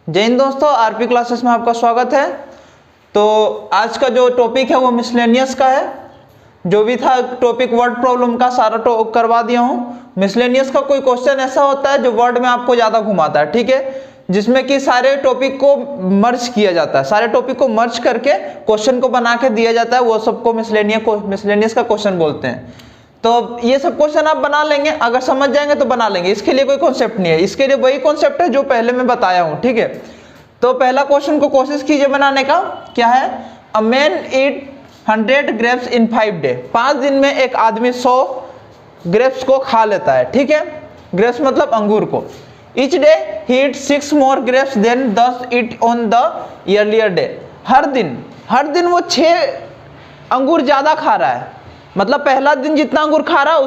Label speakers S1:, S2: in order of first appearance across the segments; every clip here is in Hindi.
S1: जय हिंद दोस्तों, आरपी क्लासेस में आपका स्वागत है। तो आज का जो टॉपिक है वो मिसलेनियस का है। जो भी था टॉपिक वर्ड प्रॉब्लम का सारा करवा दिया हूँ। मिसलेनियस का कोई क्वेश्चन ऐसा होता है जो वर्ड में आपको ज़्यादा घुमाता है, ठीक है, जिसमें कि सारे टॉपिक को मर्ज किया जाता है, सारे टॉपिक को मर्ज करके क्वेश्चन को बना के दिया जाता है, वो सबको मिसलेनियस का क्वेश्चन बोलते हैं। तो ये सब क्वेश्चन आप बना लेंगे, अगर समझ जाएंगे तो बना लेंगे, इसके लिए कोई कॉन्सेप्ट नहीं है, इसके लिए वही कॉन्सेप्ट है जो पहले मैं बताया हूँ, ठीक है। तो पहला क्वेश्चन को कोशिश कीजिए बनाने का। क्या है? A man eat 100 grapes in 5 day. 5 दिन में एक आदमी 100 ग्रेप्स को खा लेता है, ठीक है। ग्रेप्स मतलब अंगूर को। Each day he eat 6 more grapes than 10 eat on the earlier day. हर दिन वो 6 अंगूर ज्यादा खा रहा है, मतलब पहला दिन जितना अंगूर खा रहा है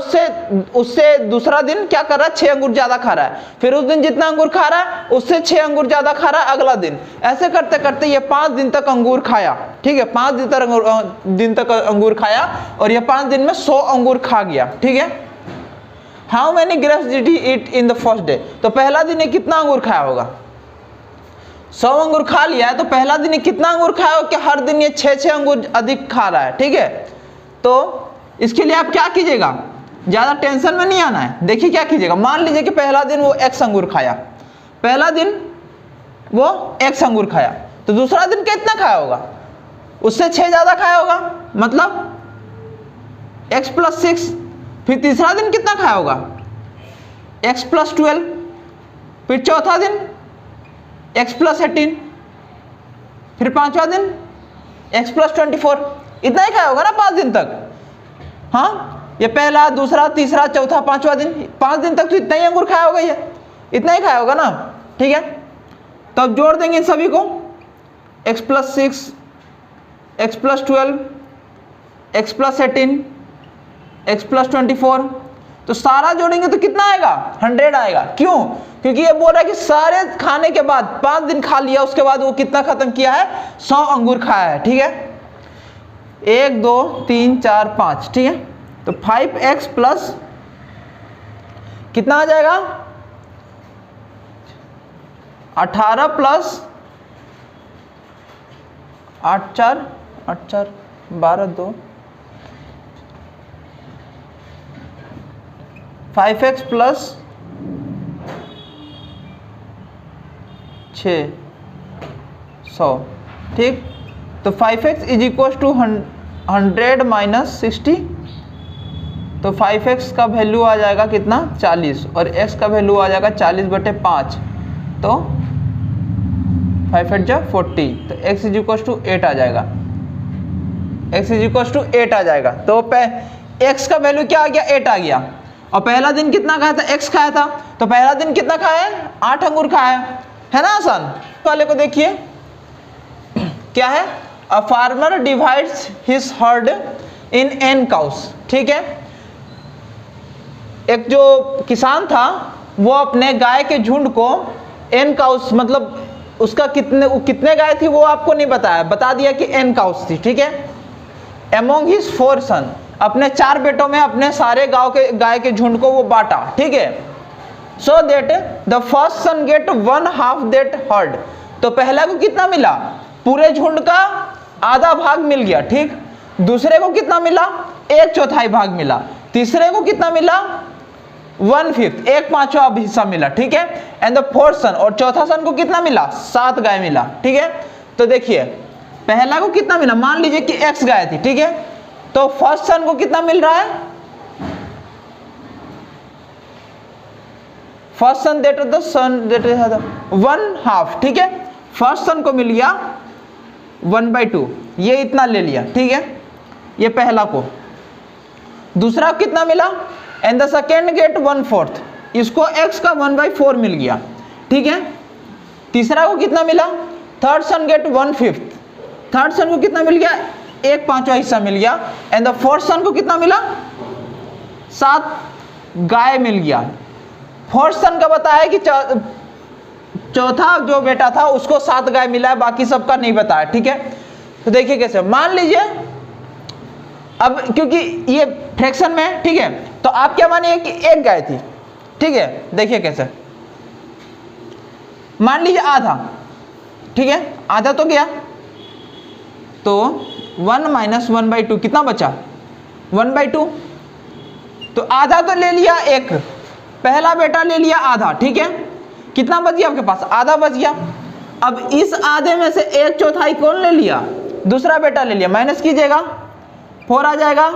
S1: उससे दूसरा दिन क्या कर रहा है, 6 अंगूर ज्यादा खा रहा है। फिर उस दिन जितना अंगूर खा रहा है उससे 6 अंगूर ज्यादा खा रहा है अगला दिन। ऐसे करते करते ये 5 दिन तक अंगूर खाया, ठीक है। 5 दिन तक अंगूर खाया और ये 5 दिन में 100 अंगूर खा गया, ठीक है। How many grapes did he eat in the first day? तो पहला दिन ये कितना अंगूर खाया होगा? 100 अंगूर खा लिया है, तो पहला दिन ये कितना अंगूर खाया होगा कि हर दिन ये 6 अंगूर अधिक खा रहा है, ठीक है। तो इसके लिए आप क्या कीजिएगा, ज्यादा टेंशन में नहीं आना है। देखिए क्या कीजिएगा, मान लीजिए कि पहला दिन वो x अंगूर खाया, पहला दिन वो x अंगूर खाया, तो दूसरा दिन कितना खाया होगा? उससे 6 ज्यादा खाया होगा, मतलब x + 6। फिर तीसरा दिन कितना खाया होगा? x + 12। फिर चौथा दिन x + 18। फिर पांचवा दिन x + 24। इतना ही खाया होगा ना 5 दिन तक। हाँ, ये पहला, दूसरा, तीसरा, चौथा, पांचवा दिन, 5 दिन तक तो इतना ही अंगूर खाया होगा, ये इतना ही खाया होगा ना, ठीक है। तो अब जोड़ देंगे इन सभी को, x + 6, x + 12, x + 18, x + 24। तो सारा जोड़ेंगे तो कितना आएगा? 100 आएगा। क्यों? क्योंकि ये बोल रहा है कि सारे खाने के बाद 5 दिन खा लिया, उसके बाद वो कितना खत्म किया है? 100 अंगूर खाया है, ठीक है। 1 2 3 4 5, ठीक है। तो 5x प्लस कितना आ जाएगा? 18 प्लस 8 4 12 2 5x प्लस 6 100, ठीक। तो 5x इज इक्वल टू 100 - 60। तो 5x का वैल्यू आ जाएगा कितना? 40, और x का वैल्यू आ जाएगा 40/5। तो 5 8 जा 40, तो x इज इक्वल टू 8 आ जाएगा, x इज इक्वल टू 8 आ जाएगा। तो x का वैल्यू क्या आ गया? 8 आ गया। और पहला दिन कितना खाया था? x खाया था, तो पहला दिन कितना खाया है? 8 अंगूर खाया है ना। आसान वाले को देखिए, क्या है? A farmer divides his heard in n cows, ठीक है। एक जो किसान था वो अपने गाय के झुंड को n काउस, मतलब उसका कितने गाय थी वो आपको नहीं बताया, बता दिया कि n काउस थी, ठीक है। अमोंग हिज 4 सन, अपने 4 बेटों में अपने सारे गाय के झुंड को वो बांटा, ठीक है। So that the first son get 1/2 that heard. तो पहला को कितना मिला? पूरे झुंड का आधा भाग मिल गया, ठीक। दूसरे को कितना मिला? 1/4 भाग मिला। तीसरे को कितना मिला? 1/5, 1/5 हिस्सा मिला, ठीक है। एंड द फोर्थ सन, और चौथा सन को कितना मिला? 7 गाय मिला, ठीक है। तो देखिए पहला को कितना मिला, मान लीजिए कि x गाय थी, ठीक है। तो फर्स्ट सन को कितना मिल रहा है? First son that the son that is 1/2, ठीक है। फर्स्ट सन को मिल गया 1/2, ये इतना ले लिया, ठीक है, ये पहला को। दूसरा कितना मिला? एंड द सेकेंड गेट 1/4, इसको x का 1/4 मिल गया, ठीक है। तीसरा को कितना मिला? थर्ड सन गेट 1/5, थर्ड सन को कितना मिल गया? 1/5 हिस्सा मिल गया। एंड द फोर्थ सन को कितना मिला? 7 गाय मिल गया। फोर्थ सन का बताया कि चौथा जो बेटा था उसको 7 गाय मिला है, बाकी सबका नहीं बताया, ठीक है। तो देखिए कैसे, मान लीजिए अब क्योंकि ये फ्रैक्शन में है, ठीक है, तो आप क्या मानिए कि 1 गाय थी, ठीक है। देखिए कैसे, मान लीजिए आधा, ठीक है, आधा तो गया, तो 1 माइनस 1/2 कितना बचा 1/2। तो आधा तो ले लिया, एक पहला बेटा ले लिया आधा, ठीक है, कितना बच गया आपके पास, आधा बच गया। अब इस आधे में से 1/4 कौन ले लिया, दूसरा बेटा ले लिया, माइनस कीजिएगा 4 आ जाएगा,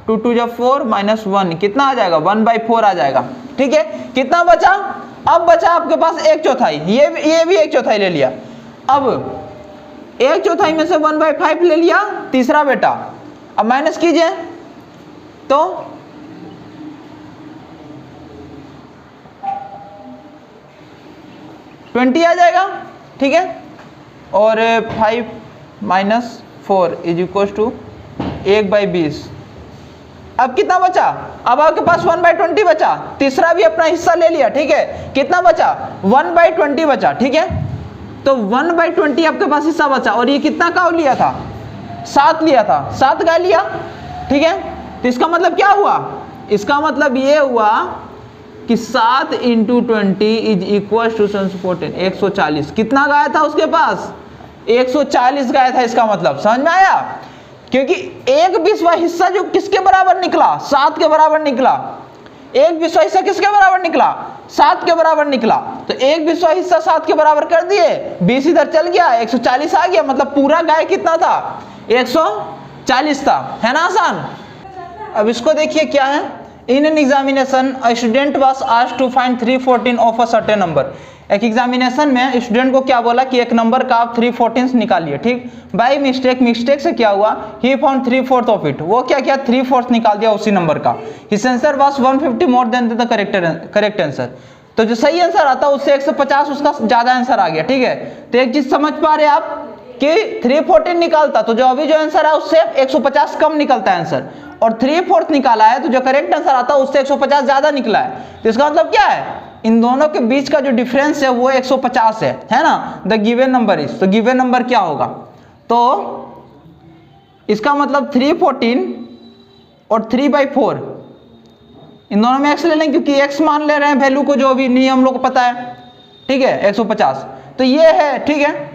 S1: 2 2 जा 4 माइनस 1 कितना आ जाएगा 1/4 आ जाएगा, ठीक है। कितना बचा, अब बचा आपके पास 1/4, ये भी 1/4 ले लिया। अब 1/4 में से 1/5 ले लिया तीसरा बेटा, अब माइनस कीजिए तो 20 आ जाएगा, ठीक है। और 5 माइनस 4 इज इक्वल टू 1/20। अब कितना बचा, अब आपके पास 1/20 बचा, तीसरा भी अपना हिस्सा ले लिया, ठीक है। कितना बचा 1/20 बचा, ठीक है। तो 1/20 आपके पास हिस्सा बचा, और ये कितना का लिया था 7 लिया था, 7 का लिया, ठीक है। तो इसका मतलब क्या हुआ, इसका मतलब ये हुआ कि 7 × 20 इज इक्वल टू 14 140। कितना गाया था उसके पास 140 गाया था, इसका मतलब समझ में आया। क्योंकि 1/20 हिस्सा जो किसके बराबर निकला 7 के बराबर निकला, 1/20 हिस्सा किसके बराबर निकला 7 के बराबर निकला। तो 1/20 हिस्सा 7 के बराबर कर दिए, 20 इधर चल गया, 140 आ गया, मतलब पूरा गाय कितना था 140 था, है ना आसान। अब इसको देखिए क्या है, in an examination a student was asked to find 3/14 of a certain number. एक एग्जामिनेशन में स्टूडेंट को क्या बोला कि एक नंबर का आप 3/14 निकालिए, ठीक। बाय मिस्टेक से क्या हुआ, ही फाउंड 3/4 ऑफ इट, वो क्या किया 3/4 निकाल दिया उसी नंबर का। His answer was 150 more than the correct answer. तो जो सही आंसर आता है उससे 150 उसका ज्यादा आंसर आ गया, ठीक है। तो एक चीज समझ पा रहे आप कि 3/14 निकालता तो जो अभी जो आंसर है उससे 150 कम निकलता है आंसर, और 3/4 निकाला है तो जो करेक्ट आंसर आता है उससे 150 ज्यादा निकला है। तो इसका मतलब क्या है, इन दोनों के बीच का जो डिफरेंस है वो 150 है ना। द गिवन नंबर इज, तो गिवन नंबर क्या होगा, तो इसका मतलब 3/14 और 3/4 इन दोनों में x ले लें, क्योंकि x मान ले रहे हैं वैल्यू को, जो अभी नहीं हम लोग को पता है, ठीक है 150, तो ये है, ठीक है।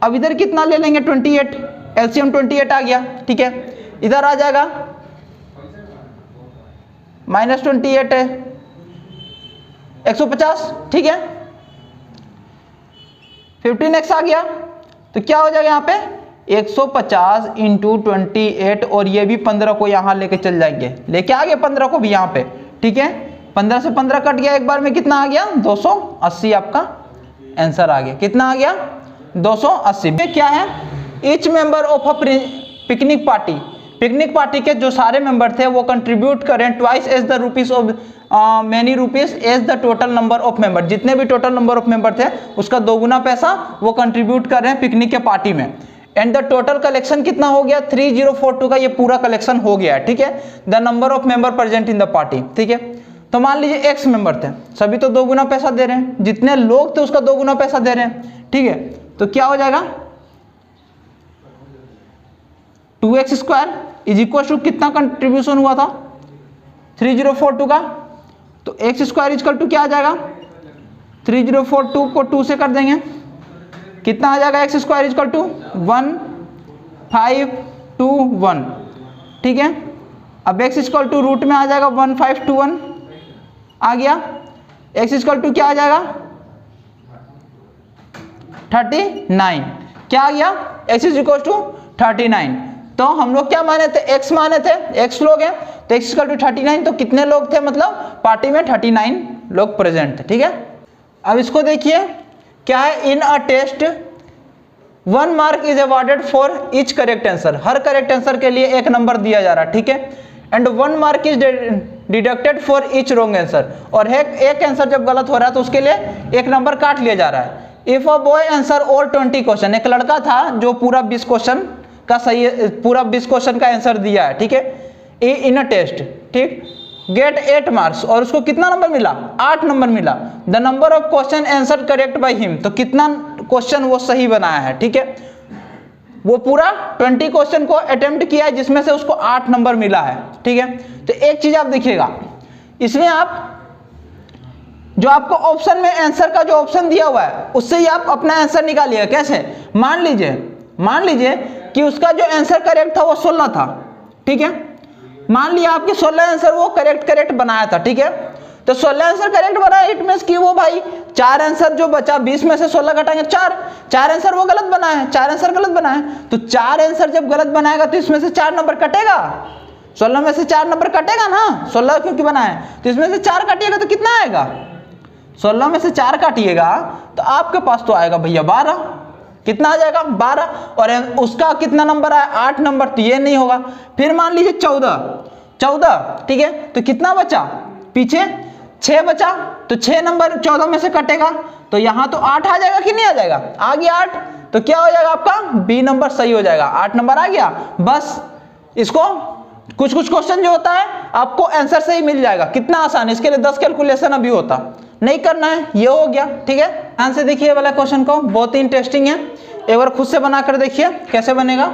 S1: अब इधर कितना ले लेंगे 28, एलसीएम 28 आ गया, ठीक है। इधर आ जाएगा -28 है 150, ठीक है। 15x आ गया, तो क्या हो जाएगा यहाँ पे 150 × 28, और ये भी 15 को यहाँ लेके चल जाएंगे, लेके आ गए 15 को भी यहाँ पे, ठीक है। 15 से 15 कट गया, एक बार में कितना आ गया 280 आपका आंसर आ गया। कितना आ गया 280। क्या है, each member of a picnic party के जो सारे मेंबर थे वो कंट्रीब्यूट करें twice as the rupees of many rupees as the total number of member. जितने भी टोटल नंबर ऑफ मेंबर थे उसका 2 गुना पैसा वो कंट्रीब्यूट कर रहे हैं पिकनिक के पार्टी में। एंड द टोटल कलेक्शन कितना हो गया 3042 का ये पूरा कलेक्शन हो गया है, ठीक है। The number of member present in the party, ठीक है। तो मान लीजिए x मेंबर थे, सभी तो 2 गुना पैसा दे रहे हैं, जितने लोग थे उसका 2 गुना पैसा दे रहे हैं, ठीक है। तो क्या हो जाएगा 2x² इज इक्वल टू कितना कंट्रीब्यूशन हुआ था 3042 का, तो x² इक्वल टू क्या आ जाएगा 3042 को 2 से कर देंगे, कितना आ जाएगा x² इक्वल टू 1521, ठीक है। अब x इक्वल टू रूट में आ जाएगा 1521 आ गया, x इक्वल टू क्या आ जाएगा 39, क्या आ गया x इक्वल टू 39। तो हम लोग क्या माने थे x माने थे, x लोग हैं, तो x इक्वल टू 39, तो कितने लोग थे मतलब पार्टी में 39 लोग प्रेजेंट थे, ठीक है। अब इसको देखिए क्या है, in a test 1 mark is awarded for each correct answer, हर करेक्ट आंसर के लिए 1 नंबर दिया जा रहा है, ठीक है। And 1 mark is deducted for each wrong answer, और एक आंसर जब गलत हो रहा है तो उसके लिए 1 नंबर काट लिया जा रहा है। If a boy answer all 20 question, एक लड़का था जो पूरा 20 क्वेश्चन का सही, पूरा 20 क्वेश्चन का आंसर दिया है, ठीक है, इन अ टेस्ट, ठीक, गेट 8 मार्क्स, और उसको कितना नंबर मिला 8 नंबर मिला। The number of question answer correct by him, तो कितना क्वेश्चन वो सही बनाया है, ठीक है। वो पूरा 20 क्वेश्चन को अटेम्प्ट किया है जिसमें से उसको 8 नंबर मिला है, ठीक है। तो एक चीज आप देखिएगा, इसमें आप जो आपको ऑप्शन में आंसर का जो ऑप्शन दिया हुआ है उससे ही आप अपना आंसर निकालिएगा। कैसे? मान लीजिए कि उसका जो आंसर करेक्ट था वो 16 था, ठीक है। मान लिया आपके 16 आंसर वो करेक्ट बनाया था, ठीक है। तो 16 आंसर करेक्ट बनाया, इट मींस कि वो भाई 4 आंसर जो बचा 20 में से 16 घटाएंगे 4 आंसर वो गलत बना है, 4 आंसर गलत बना है। तो 4 आंसर जब गलत बनाएगा तो इसमें से 4 नंबर कटेगा, 16 में से 4 नंबर कटेगा ना, 16 क्योंकि बना है तो इसमें से 4 काटिएगा तो कितना आएगा? 16 में से 4 काटिएगा तो आपके पास तो आएगा भैया 12। कितना आ जाएगा? 12। और उसका कितना नंबर आया? 8 नंबर, तो ये नहीं होगा। फिर मान लीजिए 14, ठीक है। तो कितना बचा? पीछे 6 बचा, तो 6 नंबर 14 में से कटेगा तो यहां तो 8 आ जाएगा कि नहीं आ जाएगा? आ गया 8, तो क्या हो जाएगा आपका? बी नंबर सही हो जाएगा। 8 नंबर आ गया। बस इसको कुछ क्वेश्चन जो होता है आपको आंसर से ही मिल जाएगा। कितना आसान, इसके लिए 10 कैलकुलेशन अभी होता नहीं करना है। ये हो गया, ठीक है। ध्यान से देखिए वाला क्वेश्चन को, बहुत ही इंटरेस्टिंग है। एक बार खुद से बनाकर देखिए कैसे बनेगा।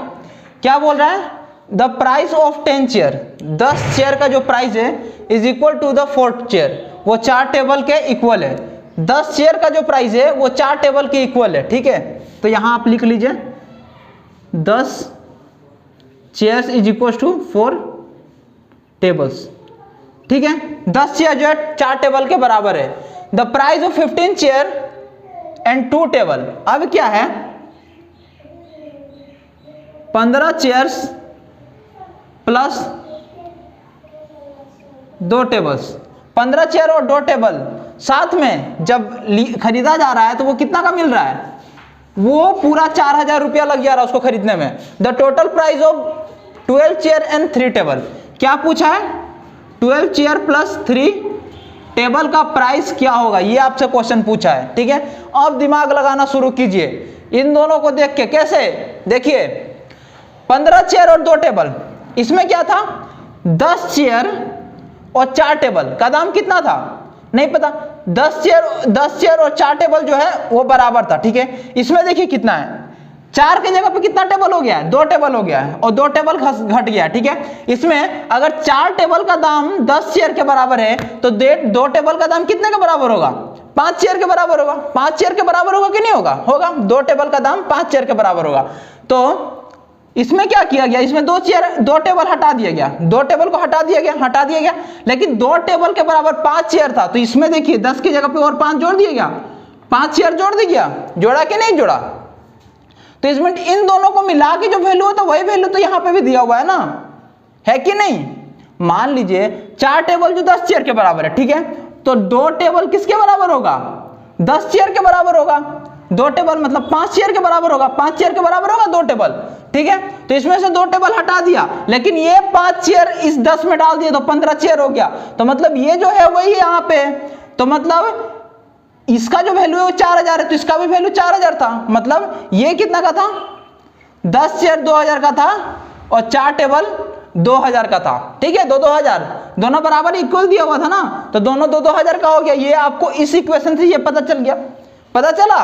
S1: क्या बोल रहा है? The price of 10 chair, 10 chair का जो प्राइस है is equal to the 4th chair, वो 4 टेबल के इक्वल है। 10 चेयर का जो प्राइस है वो 4 टेबल के इक्वल है, ठीक है। तो यहां आप लिख लीजिए 10 chairs is equal to 4 tables, ठीक है। 10 चेयर जो है 4 टेबल के बराबर है। The price of 15 chair and 2 table, अब क्या है? 15 चेयर्स प्लस 2 टेबल्स, 15 चेयर और 2 टेबल साथ में जब खरीदा जा रहा है तो वो कितना का मिल रहा है? वो पूरा 4000 रुपया लग जा रहा है उसको खरीदने में। The total price of 12 chair and 3 table, क्या पूछा है? 12 चेयर प्लस 3 टेबल का प्राइस क्या होगा, ये आपसे क्वेश्चन पूछा है, ठीक है। अब दिमाग लगाना शुरू कीजिए इन दोनों को देख के। कैसे? देखिए 15 चेयर और 2 टेबल, इसमें क्या था? 10 चेयर और 4 टेबल का दाम कितना था? नहीं पता। 10 चेयर और 4 टेबल जो है वो बराबर था, ठीक है। इसमें देखिए कितना है, 4 की जगह पे कितना टेबल हो गया है? 2 टेबल हो गया है और 2 टेबल घट गया, ठीक है। इसमें अगर 4 टेबल का दाम 10 चेयर के बराबर है तो 2 टेबल का दाम कितने के बराबर होगा? 5 चेयर के बराबर होगा। 5 चेयर के बराबर होगा कि नहीं होगा? होगा। 2 टेबल का दाम 5 चेयर के बराबर होगा। तो इसमें क्या किया गया? इसमें 2 टेबल हटा दिया गया, 2 टेबल को हटा दिया गया, लेकिन 2 टेबल के बराबर 5 चेयर था। तो इसमें देखिए 10 की जगह पे और 5 जोड़ दिया गया, 5 चेयर जोड़ दिया गया। जोड़ा कि नहीं जोड़ा? तो इसमें इन दोनों को मिला के जो वैल्यू होता है वही वैल्यू तो यहां पे भी दिया हुआ है ना, है कि नहीं? मान लीजिए 4 टेबल जो 10 चेयर के बराबर है, ठीक है। तो 2 टेबल किसके बराबर होगा? 10 चेयर के बराबर होगा। 2 टेबल मतलब 5 चेयर के बराबर होगा। 5 चेयर के बराबर होगा 2 टेबल, ठीक है। तो इसमें से 2 टेबल हटा दिया, लेकिन ये 5 चेयर इस 10 में डाल दिए तो 15 चेयर हो गया। तो मतलब ये जो है वही यहाँ पे, तो मतलब इसका जो वैल्यू है वो 4000 है, तो इसका भी वैल्यू 4000 था। मतलब ये कितना का था? 10 चेयर 2000 का था और 4 टेबल 2000 का था, ठीक है। 2000 दोनों बराबर इक्वल दिया हुआ था ना, तो दोनों 2000 का हो गया। ये आपको इस इक्वेशन से ये पता चल गया, पता चला,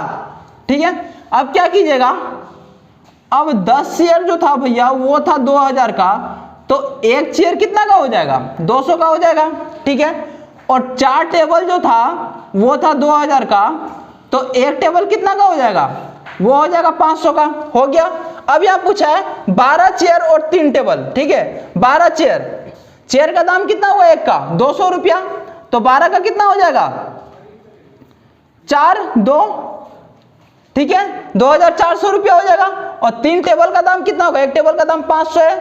S1: ठीक है। अब क्या कीजिएगा? अब 10 चेयर जो था भैया वो था 2000 का, तो 1 चेयर कितना का हो जाएगा? 200 का हो जाएगा, ठीक है। और 4 टेबल जो था वो था 2000 का, तो 1 टेबल कितना का हो जाएगा? वो हो जाएगा 500 का, हो गया। अब यहां पूछा है 12 चेयर और 3 टेबल, ठीक है। 12 चेयर का दाम कितना हुआ? एक का 200 रुपया, तो 12 का कितना हो जाएगा? 4 2, ठीक है, 2400 रुपया हो जाएगा। और 3 टेबल का दाम कितना होगा? 1 टेबल का दाम 500 है,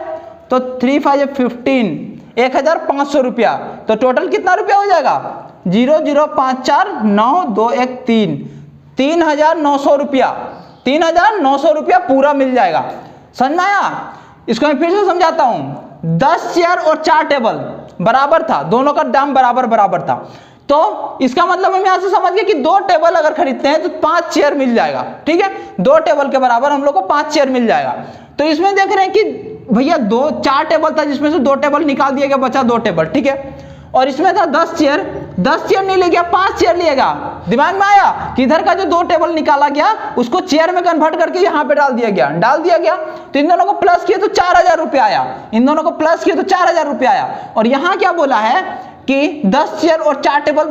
S1: तो 3 5 15, 1500 रुपया। तो टोटल कितना रुपया हो जाएगा? 0054921 3900 रुपया, 3900 रुपया पूरा मिल जाएगा। समझ में आया? इसको मैं फिर से समझाता हूं। 10 चेयर और 4 टेबल बराबर था, दोनों का दाम बराबर था। तो इसका मतलब हम यहां से समझ गए कि 2 टेबल अगर खरीदते हैं तो 5 चेयर मिल जाएगा, ठीक है। 2 टेबल के बराबर हम लोग को 5 चेयर मिल जाएगा। तो इसमें देख रहे हैं कि भैया 4 टेबल था जिसमें से 2 टेबल निकाल दिया गया, बचा 2 टेबल, ठीक है। और इसमें था 10 चेयर नहीं ले गया, 5 चेयर लिएगा। दिमाग में आया कि इधर का जो 2 टेबल निकाला गया उसको चेयर में कन्वर्ट करके यहाँ पे डाल दिया गया। तो इन दोनों को प्लस किए तो 4000 रुपया आया, इन दोनों को प्लस किए तो 4000 रुपया आया। और यहाँ क्या बोला है कि 10 चेयर और 4 टेबल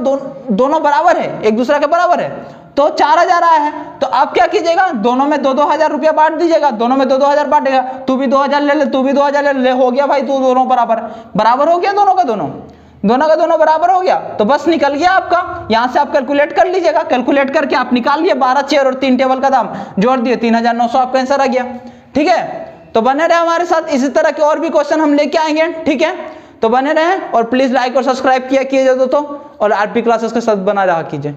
S1: दोनों बराबर है, एक दूसरे के बराबर है, तो 4000 आया है। तो आप क्या कीजिएगा, दोनों में 2-2000 रुपया बांट दीजिएगा, दोनों में 2-2000 बांटेगा, तू भी 2000 ले ले, तू भी 2000 ले ले, हो गया भाई, तू दोनों बराबर बराबर हो गया, दोनों का दोनों बराबर हो गया। तो बस निकल गया आपका, यहां से आप कैलकुलेट कर लीजिएगा, कैलकुलेट करके आप निकाल लिए 12 चेयर और 3 टेबल का दाम, जोड़ दिए 3900, आपका आंसर आ गया। ठीक है, तो बने रहे हमारे साथ, इसी तरह के और भी क्वेश्चन हम लेके आएंगे। ठीक है, तो बने रहे और प्लीज लाइक और सब्सक्राइब किया कीजिए दोस्तों, और आरपी क्लासेस के साथ बना रहा कीजिए।